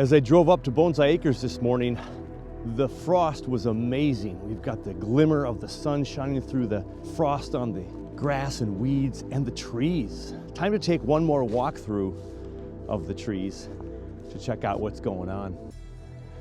As I drove up to Bonsai Acres this morning, the frost was amazing. We've got the glimmer of the sun shining through the frost on the grass and weeds and the trees. Time to take one more walkthrough of the trees to check out what's going on.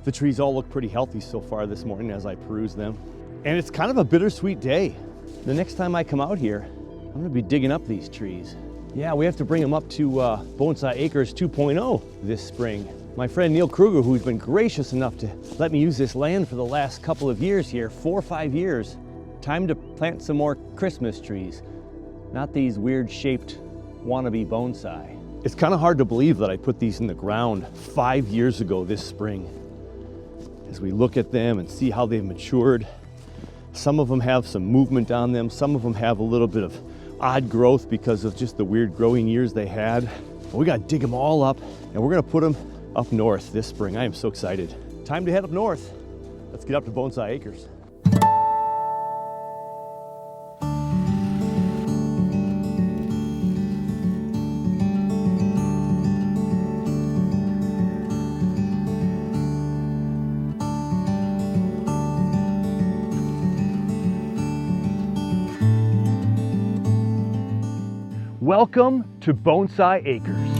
The trees all look pretty healthy so far this morning as I peruse them. And it's kind of a bittersweet day. The next time I come out here, I'm gonna be digging up these trees. Yeah, we have to bring them up to Bonsai Acres 2.0 this spring. My friend Neil Kruger, who's been gracious enough to let me use this land for the last couple of years here, 4 or 5 years, time to plant some more Christmas trees, not these weird shaped wannabe bonsai. It's kind of hard to believe that I put these in the ground 5 years ago this spring. As we look at them and see how they've matured, some of them have some movement on them, some of them have a little bit of odd growth because of just the weird growing years they had. But we gotta dig them all up and we're gonna put them up north this spring. I am so excited. Time to head up north. Let's get up to Bonsai Acres. Welcome to Bonsai Acres.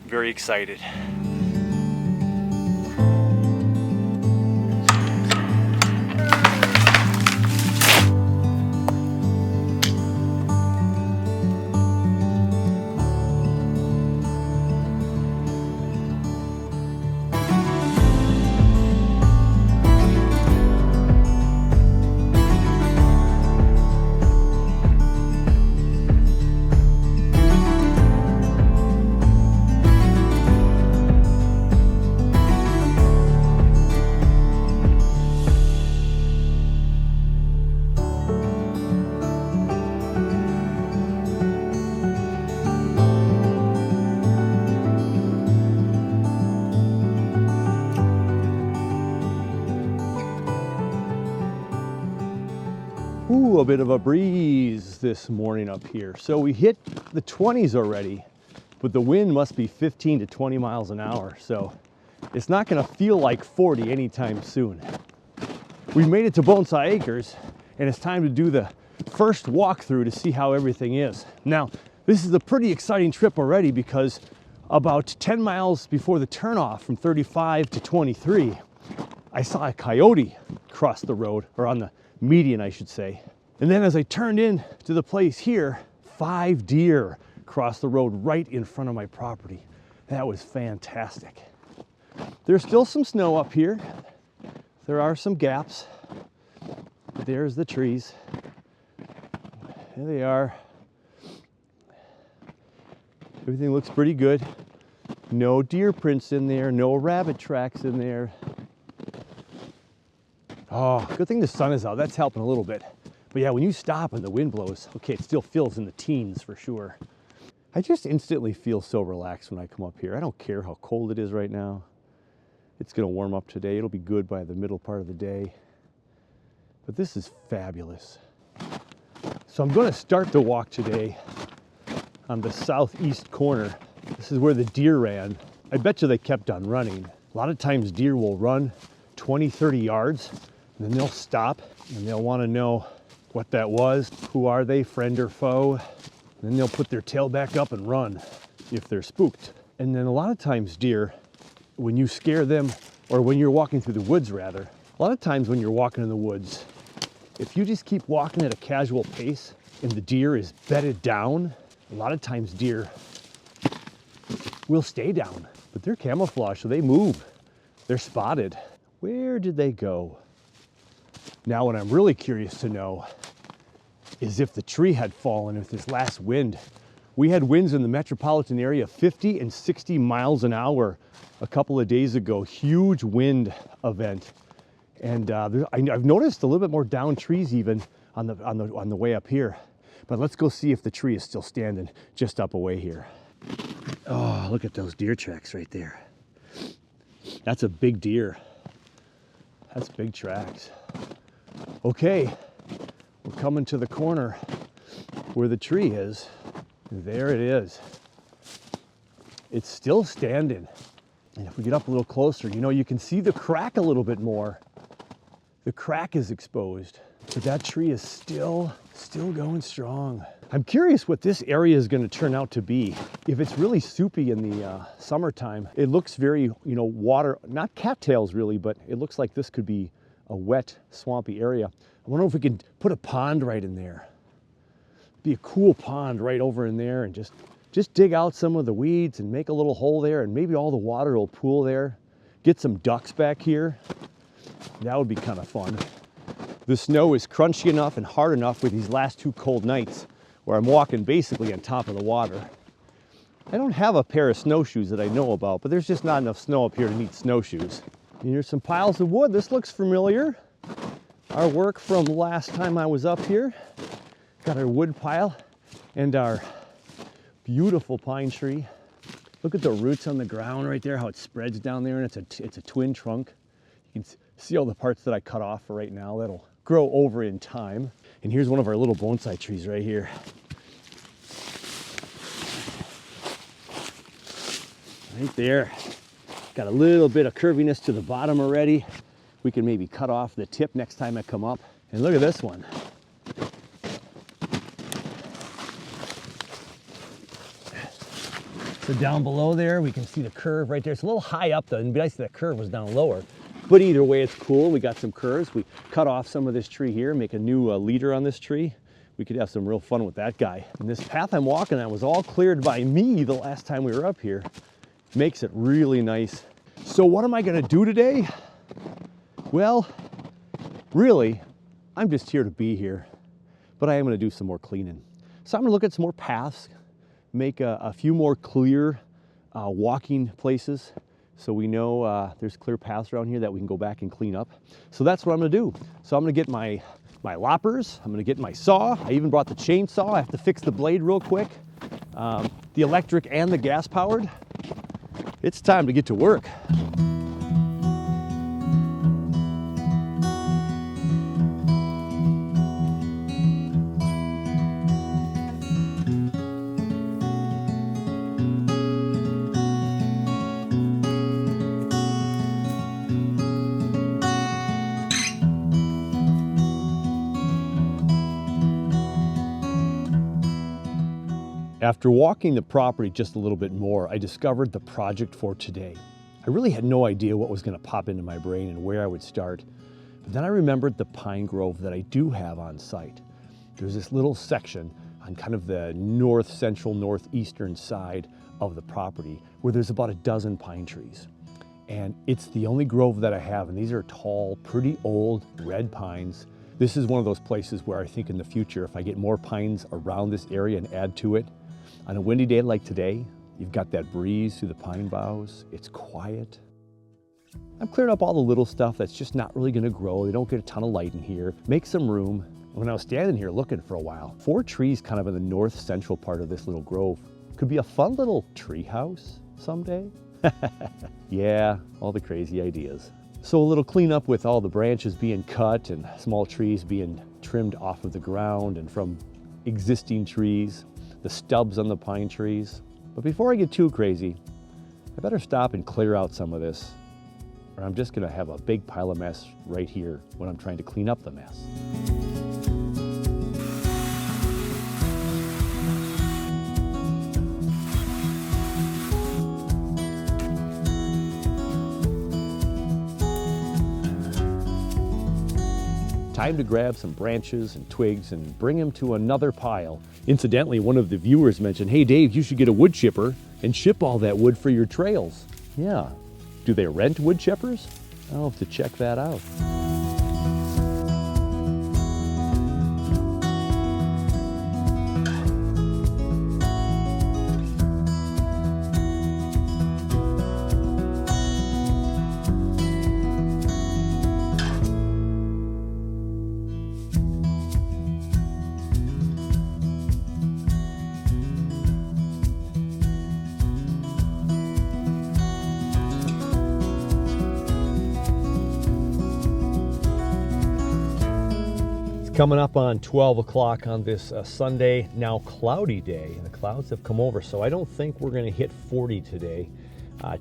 Very excited. Ooh, a bit of a breeze this morning up here. So we hit the 20s already, but the wind must be 15 to 20 miles an hour. So it's not gonna feel like 40 anytime soon. We made it to Bonsai Acres and it's time to do the first walkthrough to see how everything is. Now, this is a pretty exciting trip already because about 10 miles before the turnoff from 35 to 23, I saw a coyote cross the road, or on the median, I should say. And then as I turned in to the place here, 5 deer crossed the road right in front of my property. That was fantastic. There's still some snow up here. There are some gaps. There's the trees. There they are. Everything looks pretty good. No deer prints in there, no rabbit tracks in there. Oh, good thing the sun is out. That's helping a little bit. But yeah, when you stop and the wind blows, okay, it still feels in the teens for sure. I just instantly feel so relaxed when I come up here. I don't care how cold it is right now. It's gonna warm up today. It'll be good by the middle part of the day. But this is fabulous. So I'm gonna start the walk today on the southeast corner. This is where the deer ran. I bet you they kept on running. A lot of times deer will run 20, 30 yards, and then they'll stop and they'll want to know what that was. Who are they, friend or foe? And then they'll put their tail back up and run if they're spooked. And then a lot of times deer, when you scare them, or when you're walking through the woods rather, a lot of times when you're walking in the woods, if you just keep walking at a casual pace and the deer is bedded down, a lot of times deer will stay down, but they're camouflaged, so they move. They're spotted. Where did they go? Now what I'm really curious to know is if the tree had fallen with this last wind. We had winds in the metropolitan area 50 and 60 miles an hour a couple of days ago. Huge wind event. And I've noticed a little bit more down trees even on the way up here. But let's go see if the tree is still standing just up away here. Oh, look at those deer tracks right there. That's a big deer. That's big tracks. Okay, we're coming to the corner where the tree is. There it is. It's still standing. And if we get up a little closer, you know, you can see the crack a little bit more. The crack is exposed, but that tree is still going strong. I'm curious what this area is going to turn out to be. If it's really soupy in the summertime, it looks very, you know, water, not cattails really, but it looks like this could be a wet, swampy area. I wonder if we can put a pond right in there. Be a cool pond right over in there, and just dig out some of the weeds and make a little hole there, and maybe all the water will pool there. Get some ducks back here. That would be kind of fun. The snow is crunchy enough and hard enough with these last 2 cold nights where I'm walking basically on top of the water. I don't have a pair of snowshoes that I know about, but there's just not enough snow up here to need snowshoes. And here's some piles of wood. This looks familiar. Our work from last time I was up here. Got our wood pile and our beautiful pine tree. Look at the roots on the ground right there, how it spreads down there, and it's a twin trunk. You can see all the parts that I cut off for right now. That'll grow over in time. And here's one of our little bonsai trees right here. Right there. Got a little bit of curviness to the bottom already. We can maybe cut off the tip next time I come up. And look at this one. So down below there, we can see the curve right there. It's a little high up though, and it'd be nice if that curve was down lower. But either way, it's cool. We got some curves. We cut off some of this tree here, make a new leader on this tree. We could have some real fun with that guy. And this path I'm walking on was all cleared by me the last time we were up here. Makes it really nice. So what am I gonna do today? Well, really, I'm just here to be here, but I am gonna do some more cleaning. So I'm gonna look at some more paths, make a few more clear walking places, so we know there's clear paths around here that we can go back and clean up. So that's what I'm gonna do. So I'm gonna get my loppers, I'm gonna get my saw. I even brought the chainsaw. I have to fix the blade real quick. The electric and the gas powered. It's time to get to work. After walking the property just a little bit more, I discovered the project for today. I really had no idea what was going to pop into my brain and where I would start. But then I remembered the pine grove that I do have on site. There's this little section on kind of the north central, northeastern side of the property where there's about a dozen pine trees. And it's the only grove that I have, and these are tall, pretty old red pines. This is one of those places where I think in the future, if I get more pines around this area and add to it, on a windy day like today, you've got that breeze through the pine boughs. It's quiet. I've cleared up all the little stuff that's just not really gonna grow. They don't get a ton of light in here. Make some room. When I was standing here looking for a while, 4 trees kind of in the north central part of this little grove could be a fun little tree house someday. Yeah, all the crazy ideas. So a little cleanup with all the branches being cut and small trees being trimmed off of the ground and from existing trees. The stubs on the pine trees. But before I get too crazy, I better stop and clear out some of this, or I'm just gonna have a big pile of mess right here when I'm trying to clean up the mess. Time to grab some branches and twigs and bring them to another pile. Incidentally, one of the viewers mentioned, hey Dave, you should get a wood chipper and ship all that wood for your trails. Yeah. Do they rent wood chippers? I'll have to check that out. Coming up on 12 o'clock on this Sunday, now cloudy day, and the clouds have come over, so I don't think we're going to hit 40 today.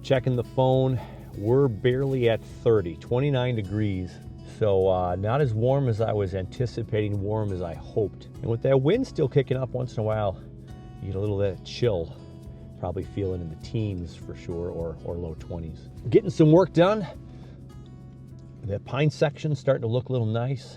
Checking the phone, we're barely at 30, 29 degrees. So not as warm as I was anticipating, warm as I hoped. And with that wind still kicking up once in a while, you get a little bit of chill. Probably feeling in the teens for sure, or low 20s. Getting some work done. The pine section starting to look a little nice.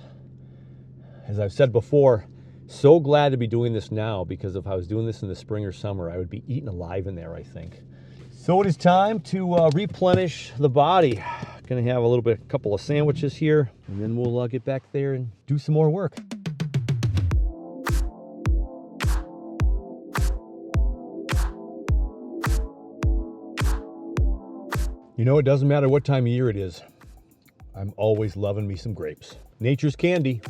As I've said before, so glad to be doing this now, because if I was doing this in the spring or summer, I would be eaten alive in there, I think. So it is time to replenish the body. Gonna have a couple of sandwiches here, and then we'll get back there and do some more work. You know, it doesn't matter what time of year it is. I'm always loving me some grapes. Nature's candy.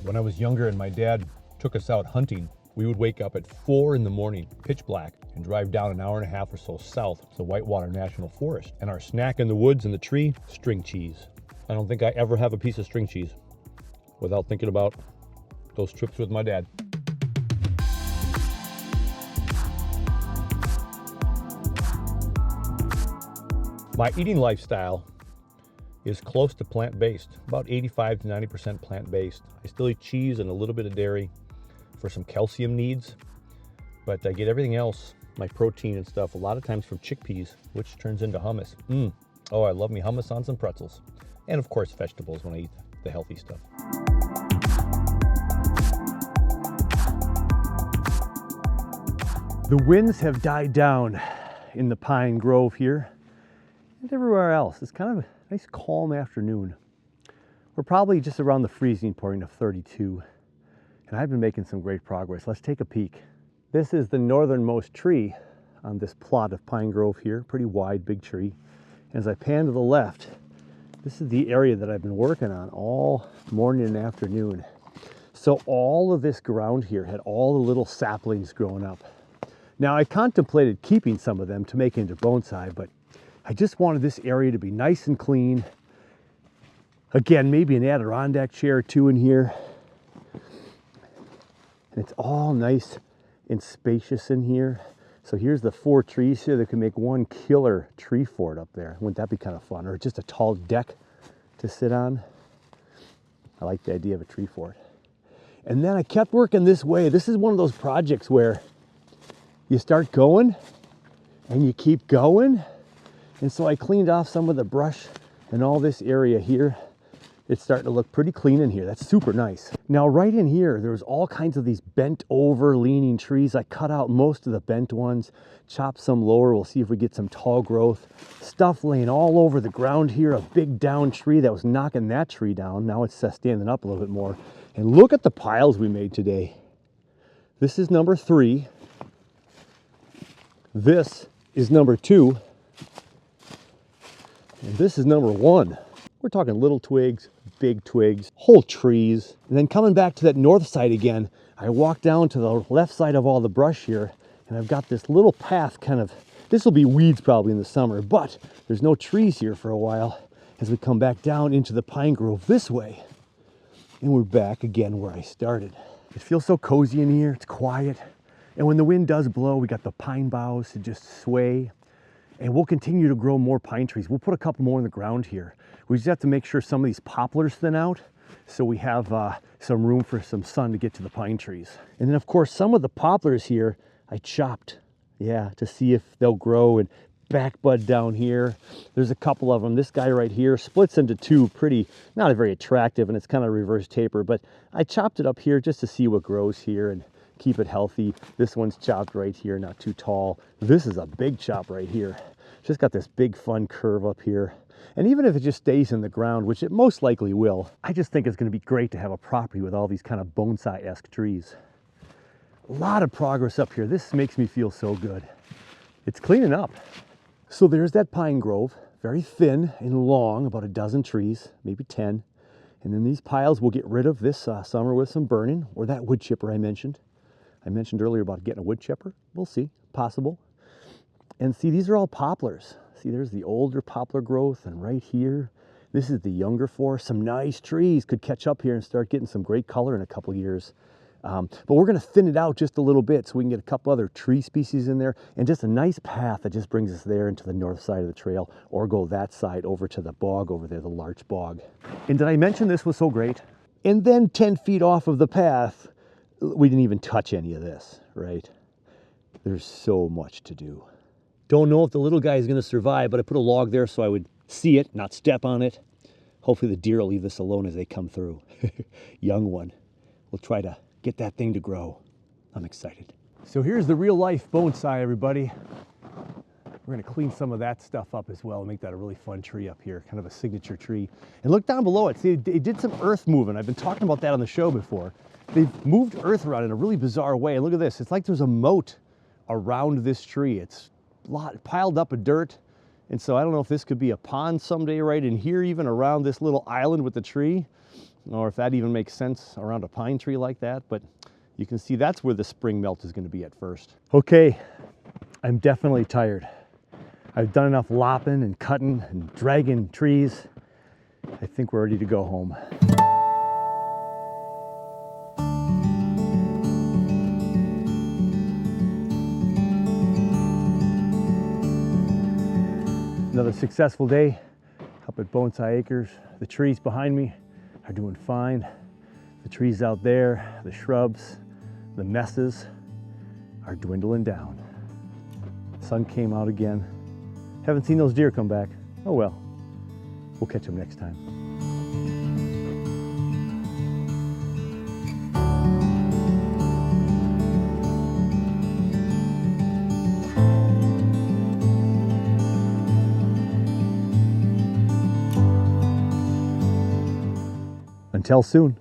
When I was younger and my dad took us out hunting, we would wake up at 4 in the morning, pitch black, and drive down an hour and a half or so south to the Whitewater National Forest. And our snack in the woods and the tree, string cheese. I don't think I ever have a piece of string cheese without thinking about those trips with my dad. My eating lifestyle is close to plant-based, about 85 to 90% plant-based. I still eat cheese and a little bit of dairy for some calcium needs, but I get everything else, my protein and stuff, a lot of times from chickpeas, which turns into hummus. Oh, I love me hummus on some pretzels. And of course, vegetables when I eat the healthy stuff. The winds have died down in the pine grove here and everywhere else. It's kind of a nice calm afternoon. We're probably just around the freezing point of 32, and I've been making some great progress. Let's take a peek. This is the northernmost tree on this plot of pine grove here, pretty wide, big tree. As I pan to the left, this is the area that I've been working on all morning and afternoon. So all of this ground here had all the little saplings growing up. Now I contemplated keeping some of them to make into bonsai, but I just wanted this area to be nice and clean. Again, maybe an Adirondack chair or two in here. And it's all nice and spacious in here. So here's the 4 trees here that can make one killer tree fort up there. Wouldn't that be kind of fun? Or just a tall deck to sit on. I like the idea of a tree fort. And then I kept working this way. This is one of those projects where you start going and you keep going. And so I cleaned off some of the brush and all this area here. It's starting to look pretty clean in here. That's super nice. Now right in here, there's all kinds of these bent over leaning trees. I cut out most of the bent ones, chopped some lower. We'll see if we get some tall growth. Stuff laying all over the ground here. A big down tree that was knocking that tree down. Now it's standing up a little bit more. And look at the piles we made today. This is number 3. This is number 2. And this is number 1. We're talking little twigs, big twigs, whole trees. And then coming back to that north side again, I walk down to the left side of all the brush here, and I've got this little path kind of, this will be weeds probably in the summer, but there's no trees here for a while as we come back down into the pine grove this way. And we're back again where I started. It feels so cozy in here, it's quiet. And when the wind does blow, we got the pine boughs to just sway. And we'll continue to grow more pine trees. We'll put a couple more in the ground here. We just have to make sure some of these poplars thin out so we have some room for some sun to get to the pine trees. And then of course, some of the poplars here, I chopped, to see if they'll grow, and back bud down here. There's a couple of them. This guy right here splits into 2, pretty, not a very attractive, and it's kind of reverse taper, but I chopped it up here just to see what grows here and keep it healthy. This one's chopped right here, not too tall. This is a big chop right here. Just got this big fun curve up here. And even if it just stays in the ground, which it most likely will, I just think it's going to be great to have a property with all these kind of bonsai-esque trees. A lot of progress up here. This makes me feel so good. It's cleaning up. So there's that pine grove, very thin and long, about a dozen trees, maybe 10. And then these piles we'll get rid of this summer with some burning, or that wood chipper I mentioned. I mentioned earlier about getting a wood chipper. We'll see, possible. And see, these are all poplars. See, there's the older poplar growth, and right here, this is the younger forest. Some nice trees could catch up here and start getting some great color in a couple years. But we're going to thin it out just a little bit so we can get a couple other tree species in there, and just a nice path that just brings us there into the north side of the trail, or go that side over to the bog over there, the larch bog. And did I mention this was so great? And then 10 feet off of the path, we didn't even touch any of this, right? There's so much to do. Don't know if the little guy is going to survive, but I put a log there so I would see it, not step on it. Hopefully the deer will leave this alone as they come through. Young one. We'll try to get that thing to grow. I'm excited. So here's the real life bonsai, everybody. We're going to clean some of that stuff up as well and make that a really fun tree up here, kind of a signature tree. And look down below it. See, they did some earth moving. I've been talking about that on the show before. They've moved earth around in a really bizarre way. And look at this. It's like there's a moat around this tree. It's piled up of dirt. And so I don't know if this could be a pond someday right in here, even around this little island with the tree, or if that even makes sense around a pine tree like that. But you can see that's where the spring melt is going to be at first. Okay, I'm definitely tired. I've done enough lopping and cutting and dragging trees. I think we're ready to go home. Another successful day up at Bonsai Acres. The trees behind me are doing fine. The trees out there, the shrubs, the messes are dwindling down. The sun came out again. Haven't seen those deer come back. Oh well, we'll catch them next time. Until soon.